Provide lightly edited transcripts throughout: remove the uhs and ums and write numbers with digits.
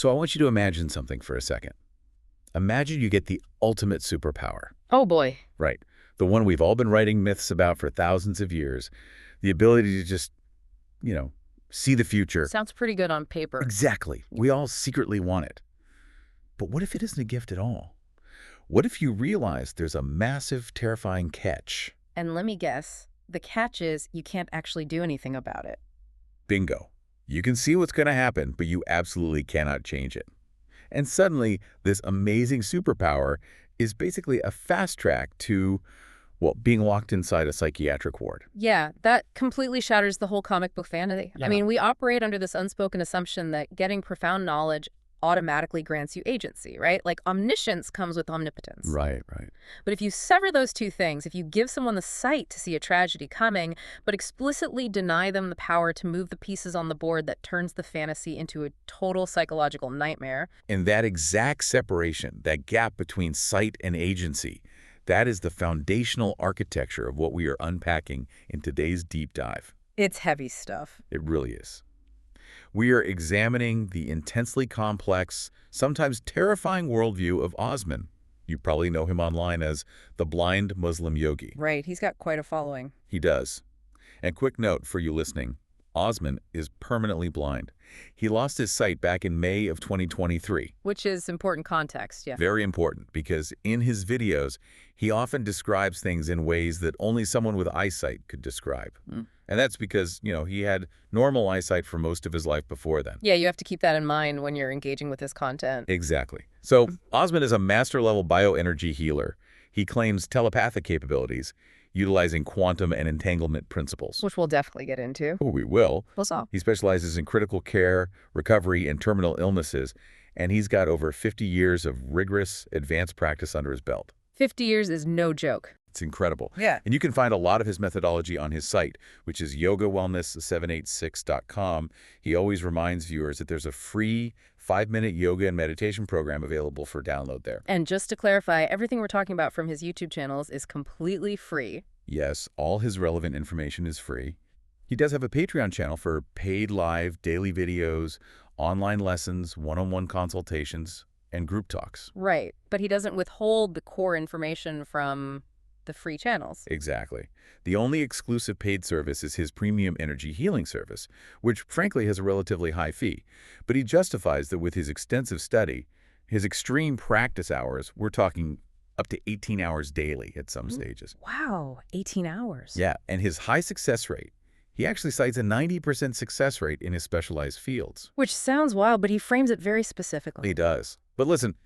So I want you to imagine something for a second. Imagine you get the ultimate superpower. Oh boy. Right. The one we've all been writing myths about for thousands of years. The ability to just, see the future. Sounds pretty good on paper. Exactly. We all secretly want it. But what if it isn't a gift at all? What if you realize there's a massive, terrifying catch? And let me guess, the catch is you can't actually do anything about it. Bingo. You can see what's going to happen, but you absolutely cannot change it. And suddenly, this amazing superpower is basically a fast track to, well, being locked inside a psychiatric ward. Yeah, that completely shatters the whole comic book fantasy. Yeah. I mean, we operate under this unspoken assumption that getting profound knowledge automatically grants you agency, right? Like omniscience comes with omnipotence. Right. But if you sever those two things, if you give someone the sight to see a tragedy coming, but explicitly deny them the power to move the pieces on the board that turns the fantasy into a total psychological nightmare. And that exact separation, that gap between sight and agency, that is the foundational architecture of what we are unpacking in today's deep dive. It's heavy stuff. It really is. We are examining the intensely complex, sometimes terrifying worldview of Osman. You probably know him online as the Blind Muslim Yogi. Right, he's got quite a following. He does. And quick note for you listening, Osman is permanently blind. He lost his sight back in May of 2023. Which is important context, yeah. Very important, because in his videos, he often describes things in ways that only someone with eyesight could describe. And that's because, he had normal eyesight for most of his life before then. Yeah, you have to keep that in mind when you're engaging with this content. Exactly. So Osman is a master-level bioenergy healer. He claims telepathic capabilities, utilizing quantum and entanglement principles. Which we'll definitely get into. Oh, we will. We'll He specializes in critical care, recovery, and terminal illnesses, and he's got over 50 years of rigorous, advanced practice under his belt. 50 years is no joke. It's incredible. Yeah. And you can find a lot of his methodology on his site, which is yogawellness786.com. He always reminds viewers that there's a free 5-minute yoga and meditation program available for download there. And just to clarify, everything we're talking about from his YouTube channels is completely free. Yes, all his relevant information is free. He does have a Patreon channel for paid live daily videos, online lessons, one-on-one consultations, and group talks. Right, but he doesn't withhold the core information from the free channels. Exactly. The only exclusive paid service is his premium energy healing service, which frankly has a relatively high fee. But he justifies that with his extensive study, his extreme practice hours, we're talking up to 18 hours daily at some stages. Wow, 18 hours. Yeah, and his high success rate. He actually cites a 90% success rate in his specialized fields. Which sounds wild, but he frames it very specifically. He does. But listen,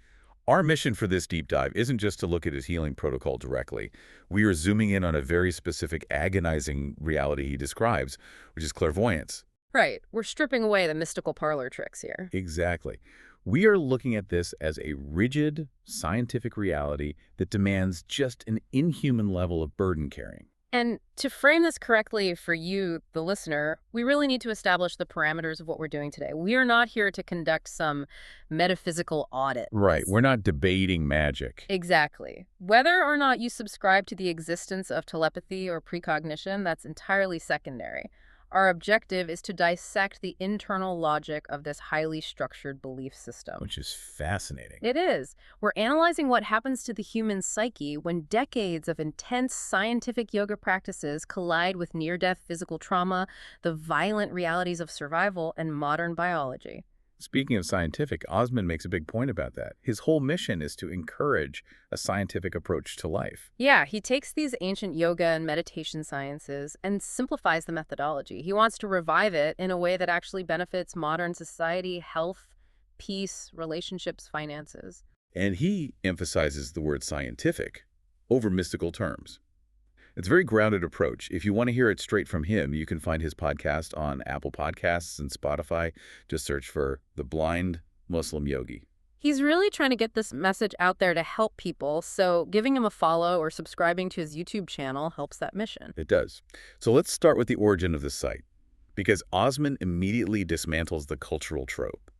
our mission for this deep dive isn't just to look at his healing protocol directly. We are zooming in on a very specific, agonizing reality he describes, which is clairvoyance. Right. We're stripping away the mystical parlor tricks here. Exactly. We are looking at this as a rigid, scientific reality that demands just an inhuman level of burden carrying. And to frame this correctly for you, the listener, we really need to establish the parameters of what we're doing today. We are not here to conduct some metaphysical audit. Right. We're not debating magic. Exactly. Whether or not you subscribe to the existence of telepathy or precognition, that's entirely secondary. Our objective is to dissect the internal logic of this highly structured belief system. Which is fascinating. It is. We're analyzing what happens to the human psyche when decades of intense scientific yoga practices collide with near-death physical trauma, the violent realities of survival, and modern biology. Speaking of scientific, Osman makes a big point about that. His whole mission is to encourage a scientific approach to life. Yeah, he takes these ancient yoga and meditation sciences and simplifies the methodology. He wants to revive it in a way that actually benefits modern society, health, peace, relationships, finances. And he emphasizes the word scientific over mystical terms. It's a very grounded approach. If you want to hear it straight from him, you can find his podcast on Apple Podcasts and Spotify. Just search for The Blind Muslim Yogi. He's really trying to get this message out there to help people, so giving him a follow or subscribing to his YouTube channel helps that mission. It does. So let's start with the origin of this site, because Osman immediately dismantles the cultural trope.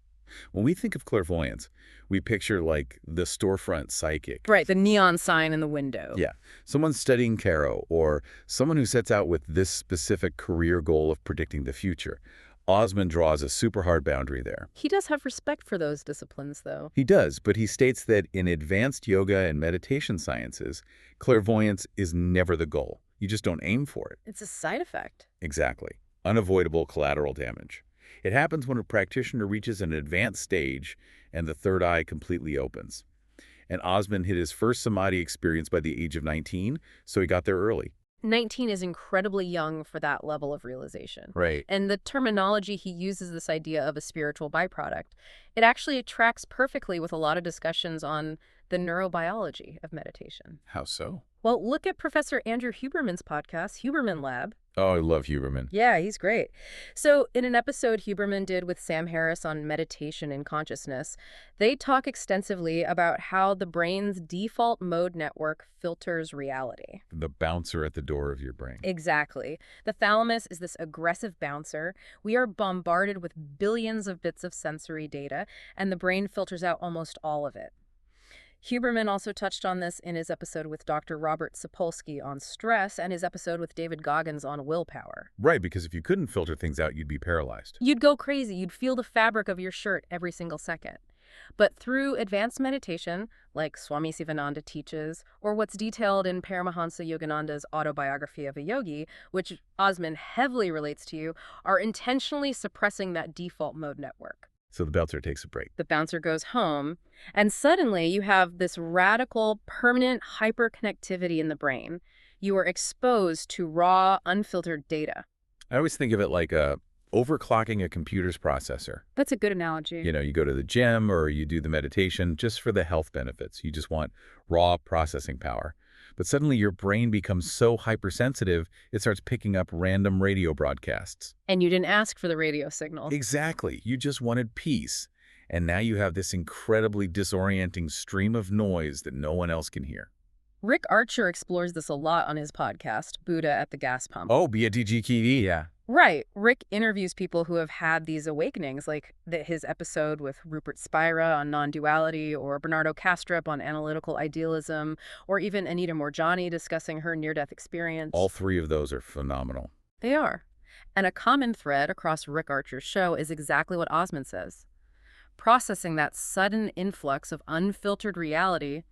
When we think of clairvoyance, we picture like the storefront psychic. Right, the neon sign in the window. Yeah, someone studying tarot or someone who sets out with this specific career goal of predicting the future. Osman draws a super hard boundary there. He does have respect for those disciplines, though. He does, but he states that in advanced yoga and meditation sciences, clairvoyance is never the goal. You just don't aim for it. It's a side effect. Exactly. Unavoidable collateral damage. It happens when a practitioner reaches an advanced stage and the third eye completely opens. And Osman hit his first samadhi experience by the age of 19, so he got there early. 19 is incredibly young for that level of realization. Right. And the terminology he uses, this idea of a spiritual byproduct, it actually tracks perfectly with a lot of discussions on the neurobiology of meditation. How so? Well, look at Professor Andrew Huberman's podcast, Huberman Lab. Oh, I love Huberman. Yeah, he's great. So in an episode Huberman did with Sam Harris on meditation and consciousness, they talk extensively about how the brain's default mode network filters reality. The bouncer at the door of your brain. Exactly. The thalamus is this aggressive bouncer. We are bombarded with billions of bits of sensory data, and the brain filters out almost all of it. Huberman also touched on this in his episode with Dr. Robert Sapolsky on stress and his episode with David Goggins on willpower. Right, because if you couldn't filter things out, you'd be paralyzed. You'd go crazy. You'd feel the fabric of your shirt every single second. But through advanced meditation, like Swami Sivananda teaches, or what's detailed in Paramahansa Yogananda's autobiography of a yogi, which Osman heavily relates to, are intentionally suppressing that default mode network. So the bouncer takes a break. The bouncer goes home, and suddenly you have this radical, permanent hyperconnectivity in the brain. You are exposed to raw, unfiltered data. I always think of it like overclocking a computer's processor. That's a good analogy. You know, you go to the gym or you do the meditation just for the health benefits. You just want raw processing power. But suddenly your brain becomes so hypersensitive, it starts picking up random radio broadcasts. And you didn't ask for the radio signal. Exactly. You just wanted peace. And now you have this incredibly disorienting stream of noise that no one else can hear. Rick Archer explores this a lot on his podcast, Buddha at the Gas Pump. Oh, BATGKV, yeah. Right. Rick interviews people who have had these awakenings, like his episode with Rupert Spira on non-duality, or Bernardo Kastrup on analytical idealism, or even Anita Moorjani discussing her near-death experience. All three of those are phenomenal. They are. And a common thread across Rick Archer's show is exactly what Osman says. Processing that sudden influx of unfiltered reality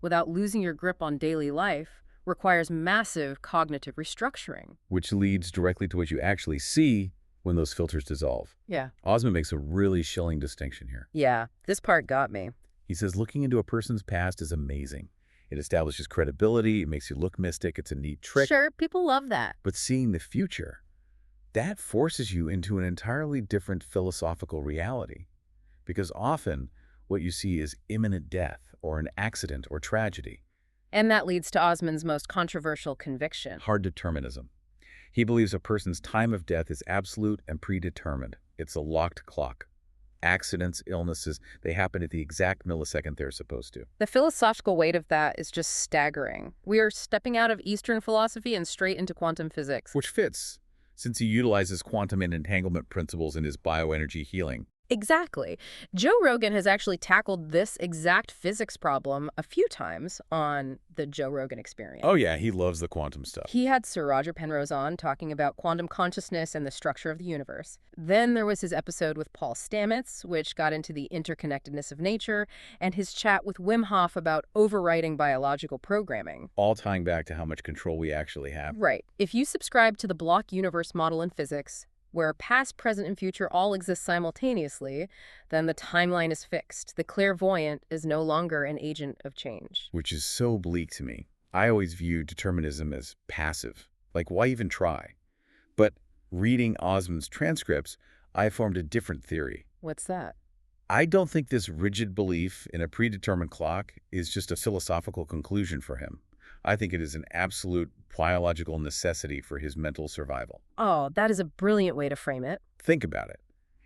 without losing your grip on daily life requires massive cognitive restructuring. Which leads directly to what you actually see when those filters dissolve. Yeah. Osman makes a really chilling distinction here. Yeah, this part got me. He says looking into a person's past is amazing. It establishes credibility, it makes you look mystic, it's a neat trick. Sure, people love that. But seeing the future, that forces you into an entirely different philosophical reality. Because often what you see is imminent death or an accident or tragedy. And that leads to Osman's most controversial conviction. Hard determinism. He believes a person's time of death is absolute and predetermined. It's a locked clock. Accidents, illnesses, they happen at the exact millisecond they're supposed to. The philosophical weight of that is just staggering. We are stepping out of Eastern philosophy and straight into quantum physics. Which fits, since he utilizes quantum and entanglement principles in his bioenergy healing. Exactly. Joe Rogan has actually tackled this exact physics problem a few times on the Joe Rogan Experience. Oh yeah, he loves the quantum stuff. He had Sir Roger Penrose on talking about quantum consciousness and the structure of the universe. Then there was his episode with Paul Stamets, which got into the interconnectedness of nature, and his chat with Wim Hof about overriding biological programming. All tying back to how much control we actually have. Right. If you subscribe to the block universe model in physics, where past, present, and future all exist simultaneously, then the timeline is fixed. The clairvoyant is no longer an agent of change. Which is so bleak to me. I always viewed determinism as passive. Like, why even try? But reading Osman's transcripts, I formed a different theory. What's that? I don't think this rigid belief in a predetermined clock is just a philosophical conclusion for him. I think it is an absolute biological necessity for his mental survival. Oh, that is a brilliant way to frame it. Think about it.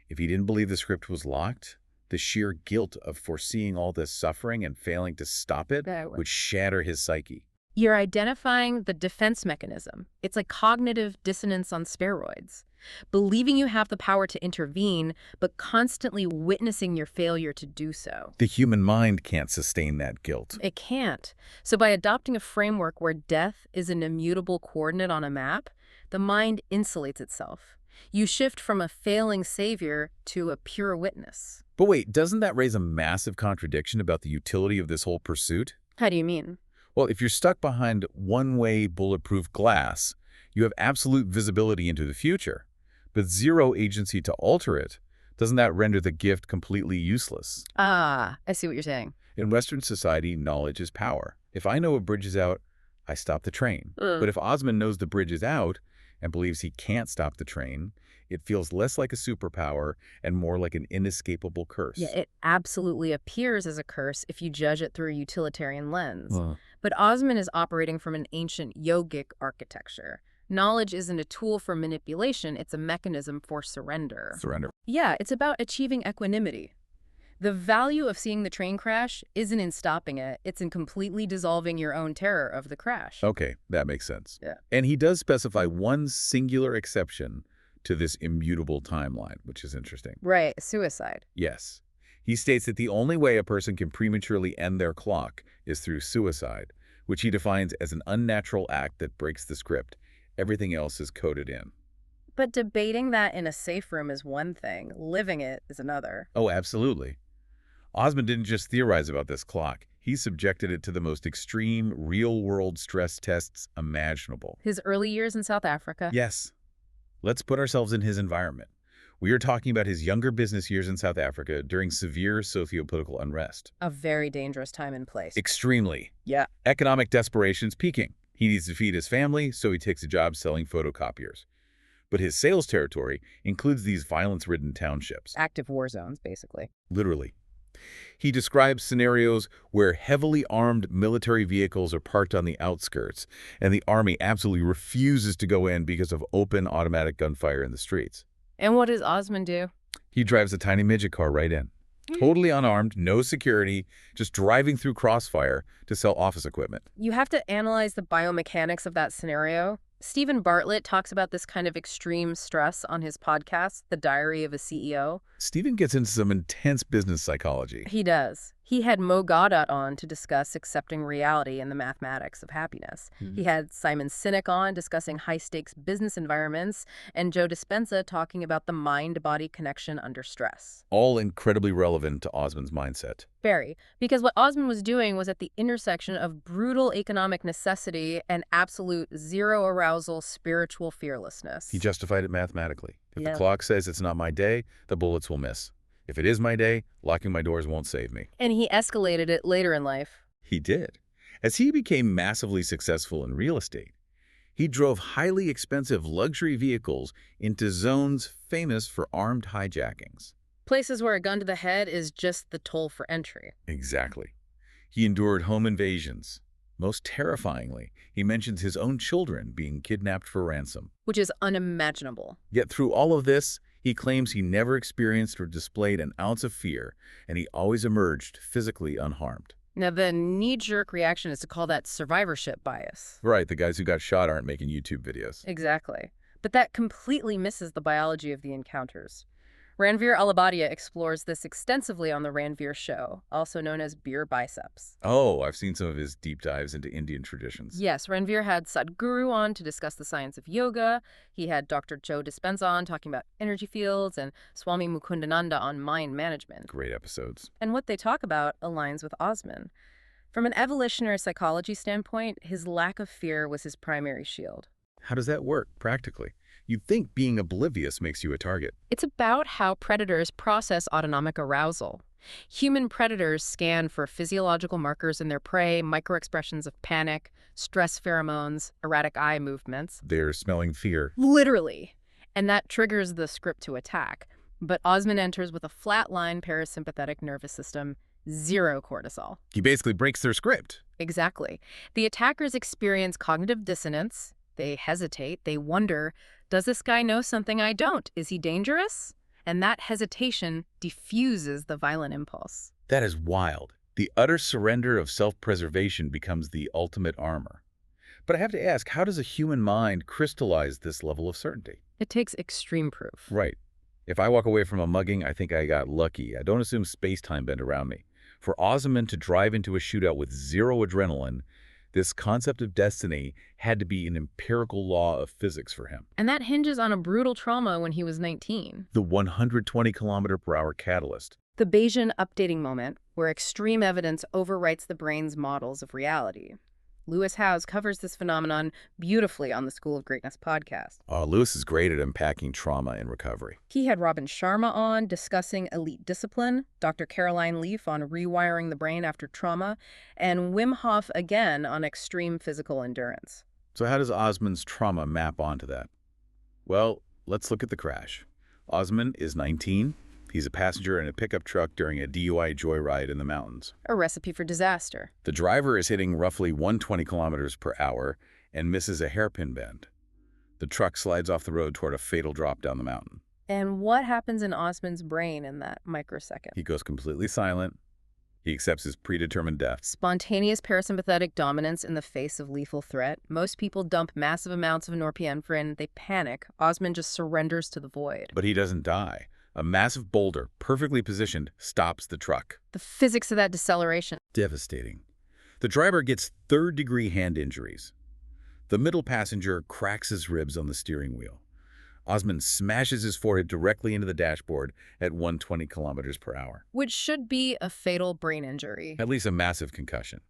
If he didn't believe the script was locked, the sheer guilt of foreseeing all this suffering and failing to stop it would shatter his psyche. You're identifying the defense mechanism. It's like cognitive dissonance on steroids. Believing you have the power to intervene, but constantly witnessing your failure to do so. The human mind can't sustain that guilt. It can't. So by adopting a framework where death is an immutable coordinate on a map, the mind insulates itself. You shift from a failing savior to a pure witness. But wait, doesn't that raise a massive contradiction about the utility of this whole pursuit? How do you mean? Well, if you're stuck behind one-way bulletproof glass, you have absolute visibility into the future, but zero agency to alter it. Doesn't that render the gift completely useless? Ah, I see what you're saying. In Western society, knowledge is power. If I know a bridge is out, I stop the train. But if Osman knows the bridge is out and believes he can't stop the train, it feels less like a superpower and more like an inescapable curse. Yeah, it absolutely appears as a curse if you judge it through a utilitarian lens. Huh. But Osman is operating from an ancient yogic architecture. Knowledge isn't a tool for manipulation, it's a mechanism for surrender. Surrender. Yeah, it's about achieving equanimity. The value of seeing the train crash isn't in stopping it, it's in completely dissolving your own terror of the crash. Okay, that makes sense. Yeah. And he does specify one singular exception to this immutable timeline, which is interesting. Right, suicide. Yes. He states that the only way a person can prematurely end their clock is through suicide, which he defines as an unnatural act that breaks the script. Everything else is coded in. But debating that in a safe room is one thing, living it is another. Oh, absolutely. Osman didn't just theorize about this clock. He subjected it to the most extreme, real-world stress tests imaginable. His early years in South Africa. Yes. Let's put ourselves in his environment. We are talking about his younger business years in South Africa during severe socio-political unrest. A very dangerous time and place. Extremely. Yeah. Economic desperation's peaking. He needs to feed his family, so he takes a job selling photocopiers. But his sales territory includes these violence-ridden townships. Active war zones, basically. Literally. He describes scenarios where heavily armed military vehicles are parked on the outskirts, and the army absolutely refuses to go in because of open automatic gunfire in the streets. And what does Osman do? He drives a tiny midget car right in. Totally unarmed, no security, just driving through crossfire to sell office equipment. You have to analyze the biomechanics of that scenario. Stephen Bartlett talks about this kind of extreme stress on his podcast, The Diary of a CEO. Stephen gets into some intense business psychology. He does. He had Mo Gaudat on to discuss accepting reality and the mathematics of happiness. He had Simon Sinek on discussing high-stakes business environments, and Joe Dispenza talking about the mind-body connection under stress. All incredibly relevant to Osman's mindset. Very. Because what Osman was doing was at the intersection of brutal economic necessity and absolute zero-arousal spiritual fearlessness. He justified it mathematically. If Yeah. the clock says it's not my day, the bullets will miss. If it is my day, locking my doors won't save me. And he escalated it later in life. He did. As he became massively successful in real estate, he drove highly expensive luxury vehicles into zones famous for armed hijackings. Places where a gun to the head is just the toll for entry. Exactly. He endured home invasions. Most terrifyingly, he mentions his own children being kidnapped for ransom. Which is unimaginable. Yet through all of this, he claims he never experienced or displayed an ounce of fear, and he always emerged physically unharmed. Now, the knee-jerk reaction is to call that survivorship bias. Right, the guys who got shot aren't making YouTube videos. Exactly. But that completely misses the biology of the encounters. Ranveer Alabadia explores this extensively on The Ranveer Show, also known as Beer Biceps. Oh, I've seen some of his deep dives into Indian traditions. Yes, Ranveer had Sadhguru on to discuss the science of yoga. He had Dr. Joe Dispenza on talking about energy fields, and Swami Mukundananda on mind management. Great episodes. And what they talk about aligns with Osman. From an evolutionary psychology standpoint, his lack of fear was his primary shield. How does that work, practically? You'd think being oblivious makes you a target. It's about how predators process autonomic arousal. Human predators scan for physiological markers in their prey, microexpressions of panic, stress pheromones, erratic eye movements. They're smelling fear. Literally. And that triggers the script to attack. But Osman enters with a flatline parasympathetic nervous system, zero cortisol. He basically breaks their script. Exactly. The attackers experience cognitive dissonance. They hesitate. They wonder, does this guy know something I don't? Is he dangerous? And that hesitation diffuses the violent impulse. That is wild. The utter surrender of self-preservation becomes the ultimate armor. But I have to ask, how does a human mind crystallize this level of certainty? It takes extreme proof. Right. If I walk away from a mugging, I think I got lucky. I don't assume space-time bent around me. For Osman to drive into a shootout with zero adrenaline, This concept of destiny had to be an empirical law of physics for him. And that hinges on a brutal trauma when he was 19. The 120-kilometer-per-hour catalyst. The Bayesian updating moment, where extreme evidence overwrites the brain's models of reality. Lewis Howes covers this phenomenon beautifully on the School of Greatness podcast. Lewis is great at unpacking trauma and recovery. He had Robin Sharma on discussing elite discipline, Dr. Caroline Leaf on rewiring the brain after trauma, and Wim Hof again on extreme physical endurance. So how does Osman's trauma map onto that? Well, let's look at the crash. Osman is 19. He's a passenger in a pickup truck during a DUI joyride in the mountains. A recipe for disaster. The driver is hitting roughly 120 kilometers per hour and misses a hairpin bend. The truck slides off the road toward a fatal drop down the mountain. And what happens in Osman's brain in that microsecond? He goes completely silent. He accepts his predetermined death. Spontaneous parasympathetic dominance in the face of lethal threat. Most people dump massive amounts of norepinephrine. They panic. Osman just surrenders to the void. But he doesn't die. A massive boulder, perfectly positioned, stops the truck. The physics of that deceleration. Devastating. The driver gets third-degree hand injuries. The middle passenger cracks his ribs on the steering wheel. Osman smashes his forehead directly into the dashboard at 120 kilometers per hour. Which should be a fatal brain injury. At least a massive concussion.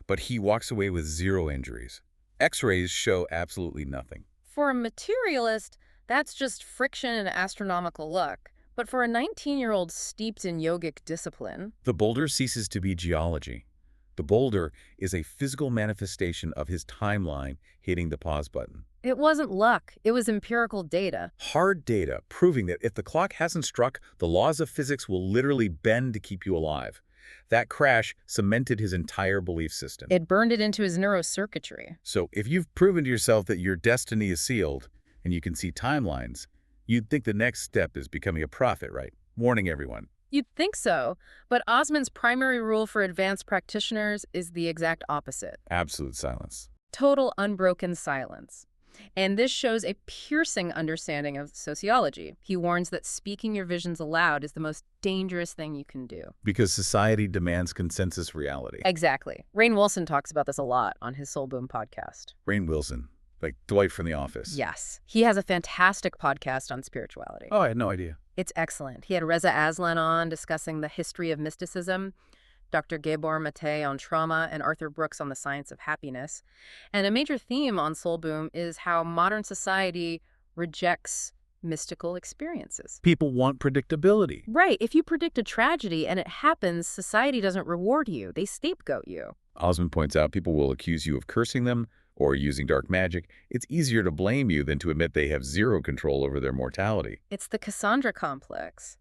But he walks away with 0 injuries. X-rays show absolutely nothing. For a materialist, that's just friction and astronomical luck. But for a 19-year-old steeped in yogic discipline... The boulder ceases to be geology. The boulder is a physical manifestation of his timeline hitting the pause button. It wasn't luck. It was empirical data. Hard data proving that if the clock hasn't struck, the laws of physics will literally bend to keep you alive. That crash cemented his entire belief system. It burned it into his neurocircuitry. So if you've proven to yourself that your destiny is sealed and you can see timelines, you'd think the next step is becoming a prophet, right? Warning everyone. You'd think so, but Osman's primary rule for advanced practitioners is the exact opposite. Absolute silence. Total unbroken silence. And this shows a piercing understanding of sociology. He warns that speaking your visions aloud is the most dangerous thing you can do. Because society demands consensus reality. Exactly. Rainn Wilson talks about this a lot on his Soul Boom podcast. Rainn Wilson, like Dwight from The Office. Yes. He has a fantastic podcast on spirituality. Oh, I had no idea. It's excellent. He had Reza Aslan on discussing the history of mysticism, Dr. Gabor Mate on trauma, and Arthur Brooks on the science of happiness. And a major theme on Soul Boom is how modern society rejects mystical experiences. People want predictability. Right. If you predict a tragedy and it happens, society doesn't reward you. They scapegoat you. Osman points out people will accuse you of cursing them or using dark magic. It's easier to blame you than to admit they have 0 control over their mortality. It's the Cassandra complex.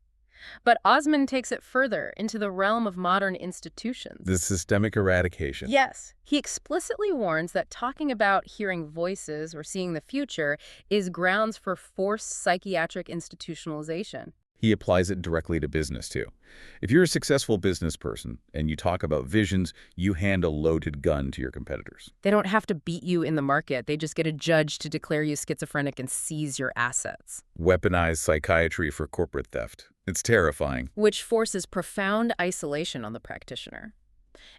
But Osman takes it further into the realm of modern institutions. The systemic eradication. Yes. He explicitly warns that talking about hearing voices or seeing the future is grounds for forced psychiatric institutionalization. He applies it directly to business, too. If you're a successful business person and you talk about visions, you hand a loaded gun to your competitors. They don't have to beat you in the market. They just get a judge to declare you schizophrenic and seize your assets. Weaponized psychiatry for corporate theft. It's terrifying. Which forces profound isolation on the practitioner.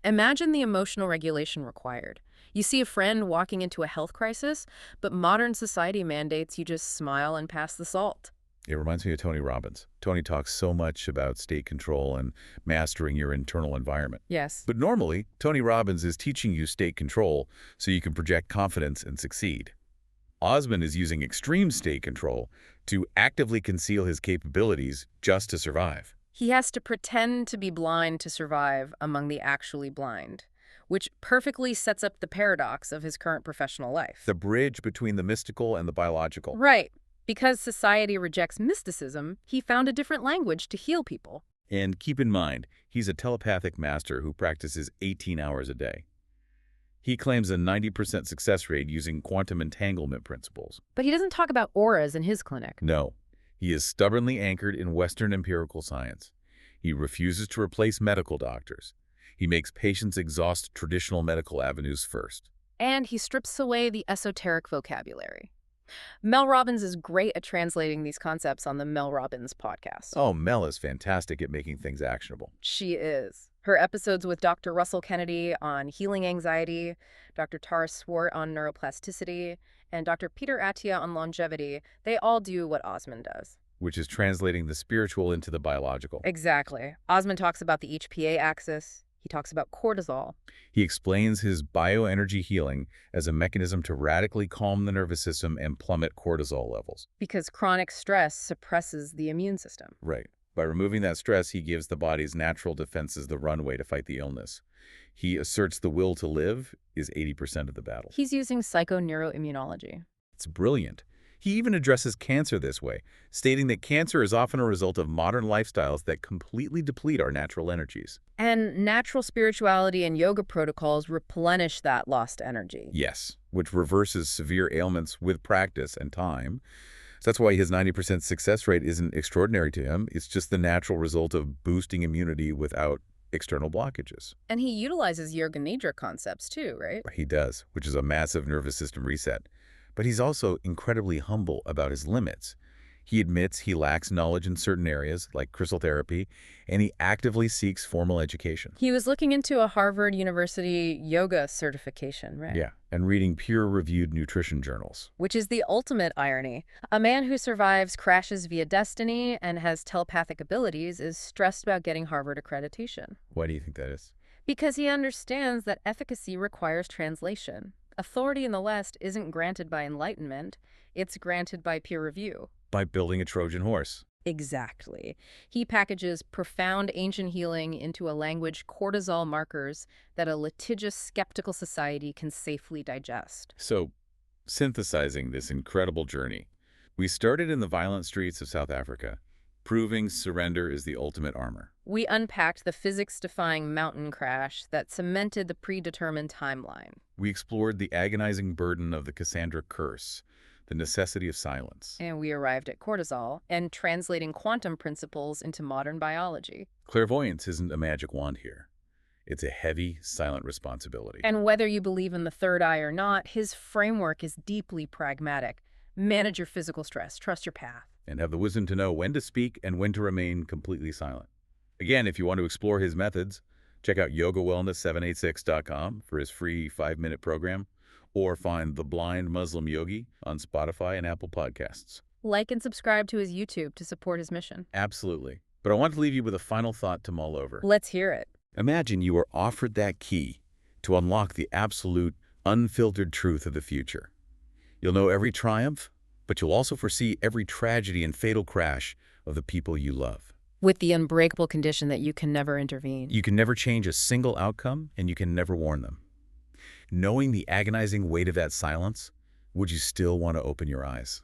Imagine the emotional regulation required. You see a friend walking into a health crisis, but modern society mandates you just smile and pass the salt. It reminds me of Tony Robbins. Tony talks so much about state control and mastering your internal environment. Yes. But normally, Tony Robbins is teaching you state control so you can project confidence and succeed. Osman is using extreme state control to actively conceal his capabilities just to survive. He has to pretend to be blind to survive among the actually blind, which perfectly sets up the paradox of his current professional life. The bridge between the mystical and the biological. Right. Because society rejects mysticism, he found a different language to heal people. And keep in mind, he's a telepathic master who practices 18 hours a day. He claims a 90% success rate using quantum entanglement principles. But he doesn't talk about auras in his clinic. No, he is stubbornly anchored in Western empirical science. He refuses to replace medical doctors. He makes patients exhaust traditional medical avenues first. And he strips away the esoteric vocabulary. Mel Robbins is great at translating these concepts on the Mel Robbins podcast. Oh, Mel is fantastic at making things actionable. She is. Her episodes with Dr. Russell Kennedy on healing anxiety, Dr. Tara Swart on neuroplasticity, and Dr. Peter Attia on longevity, they all do what Osman does. Which is translating the spiritual into the biological. Exactly. Osman talks about the HPA axis. He talks about cortisol. He explains his bioenergy healing as a mechanism to radically calm the nervous system and plummet cortisol levels. Because chronic stress suppresses the immune system. Right. By removing that stress, he gives the body's natural defenses the runway to fight the illness. He asserts the will to live is 80% of the battle. He's using psychoneuroimmunology. It's brilliant. He even addresses cancer this way, stating that cancer is often a result of modern lifestyles that completely deplete our natural energies. And natural spirituality and yoga protocols replenish that lost energy. Yes, which reverses severe ailments with practice and time. So that's why his 90% success rate isn't extraordinary to him. It's just the natural result of boosting immunity without external blockages. And he utilizes yoga nidra concepts too, right? He does, which is a massive nervous system reset. But he's also incredibly humble about his limits. He admits he lacks knowledge in certain areas, like crystal therapy, and he actively seeks formal education. He was looking into a Harvard University yoga certification, right? Yeah, and reading peer-reviewed nutrition journals. Which is the ultimate irony. A man who survives crashes via destiny and has telepathic abilities is stressed about getting Harvard accreditation. Why do you think that is? Because he understands that efficacy requires translation. Authority in the West isn't granted by enlightenment, it's granted by peer review. By building a Trojan horse. Exactly. He packages profound ancient healing into a language cortisol markers that a litigious, skeptical society can safely digest. So, synthesizing this incredible journey, we started in the violent streets of South Africa, proving surrender is the ultimate armor. We unpacked the physics-defying mountain crash that cemented the predetermined timeline. We explored the agonizing burden of the Cassandra curse, the necessity of silence. And we arrived at cortisol and translating quantum principles into modern biology. Clairvoyance isn't a magic wand here. It's a heavy, silent responsibility. And whether you believe in the third eye or not, his framework is deeply pragmatic. Manage your physical stress, trust your path. And have the wisdom to know when to speak and when to remain completely silent. Again, if you want to explore his methods, check out yogawellness786.com for his free 5-minute program, or find the Blind Muslim Yogi on Spotify and Apple Podcasts. Like and subscribe to his YouTube to support his mission. Absolutely. But I want to leave you with a final thought to mull over. Let's hear it. Imagine you are offered that key to unlock the absolute, unfiltered truth of the future. You'll know every triumph, but you'll also foresee every tragedy and fatal crash of the people you love. With the unbreakable condition that you can never intervene. You can never change a single outcome, and you can never warn them. Knowing the agonizing weight of that silence, would you still want to open your eyes?